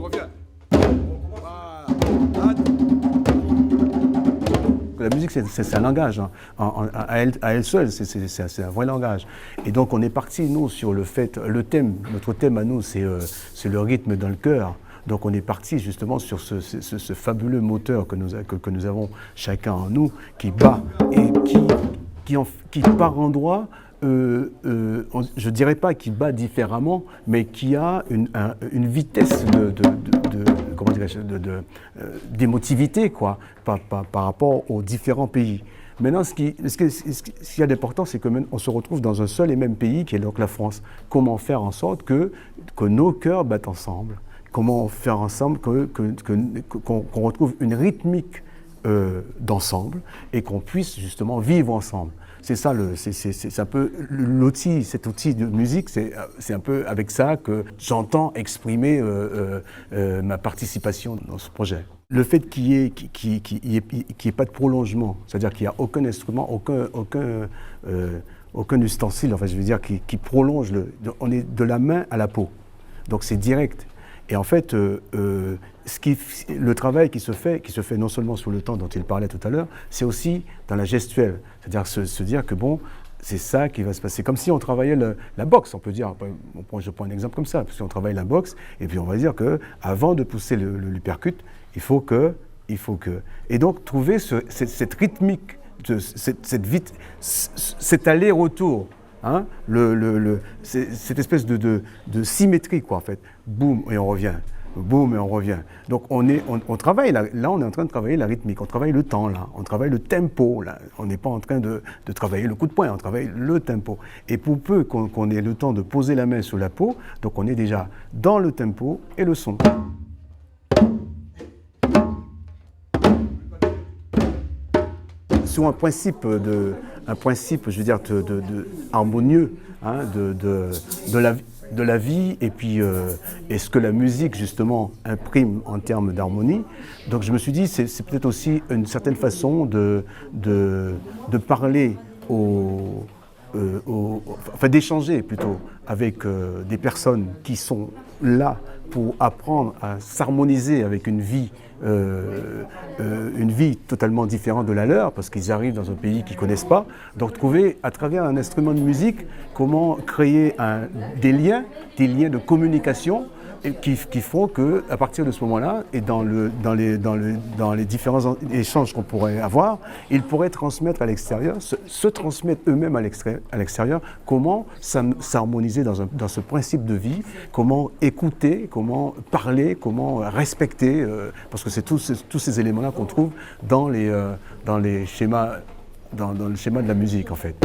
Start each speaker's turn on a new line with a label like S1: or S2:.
S1: revient. Voilà. La musique, c'est un langage. Hein. À elle seule, c'est un vrai langage. Et donc, on est parti, nous, sur le fait, notre thème à nous, c'est le rythme dans le cœur. Donc, on est parti justement sur ce fabuleux moteur que nous avons chacun en nous, qui bat et qui par endroits, je ne dirais pas qu'il bat différemment, mais qui a une vitesse comment dirais-je, d'émotivité, quoi, par rapport aux différents pays. Maintenant, ce qu'il y a d'important, c'est qu'on se retrouve dans un seul et même pays, qui est donc la France. Comment faire en sorte que nos cœurs battent ensemble? Comment faire ensemble qu'on retrouve une rythmique d'ensemble et qu'on puisse justement vivre ensemble? C'est ça, c'est un peu l'outil, cet outil de musique, c'est un peu avec ça que j'entends exprimer ma participation dans ce projet. Le fait qu'il n'y ait pas de prolongement, c'est-à-dire qu'il n'y a aucun instrument, aucun ustensile, enfin je veux dire, qui prolonge, on est de la main à la peau, donc c'est direct. Et en fait, le travail qui se fait non seulement sur le temps dont il parlait tout à l'heure, c'est aussi dans la gestuelle. C'est-à-dire se dire que bon, c'est ça qui va se passer. Comme si on travaillait la boxe, on peut dire. Je prends un exemple comme ça, parce qu'on travaille la boxe, et puis on va dire qu'avant de pousser l'uppercut, il faut que. Et donc trouver cette rythmique, cet aller-retour. Hein, cette espèce de symétrie, quoi, en fait. Boum, et on revient. Boum, et on revient. Donc, on travaille, là, on est en train de travailler la rythmique, on travaille le temps, là. On travaille le tempo, là. On n'est pas en train de travailler le coup de poing, on travaille le tempo. Et pour peu qu'on ait le temps de poser la main sur la peau, donc on est déjà dans le tempo et le son. Sur un principe, je veux dire, harmonieux, hein, de la vie, et puis et ce que la musique justement imprime en termes d'harmonie. Donc je me suis dit, c'est peut-être aussi une certaine façon de parler enfin d'échanger plutôt avec des personnes qui sont là pour apprendre à s'harmoniser avec une vie totalement différente de la leur, parce qu'ils arrivent dans un pays qu'ils ne connaissent pas. Donc trouver, à travers un instrument de musique, comment créer des liens de communication qui font qu'à partir de ce moment-là, et dans les différents échanges qu'on pourrait avoir, ils pourraient transmettre à l'extérieur, se transmettre eux-mêmes à l'extérieur, comment s'harmoniser dans ce principe de vie, comment écouter, comment parler, comment respecter, parce que c'est tous ces éléments-là qu'on trouve dans le schéma de la musique, en fait.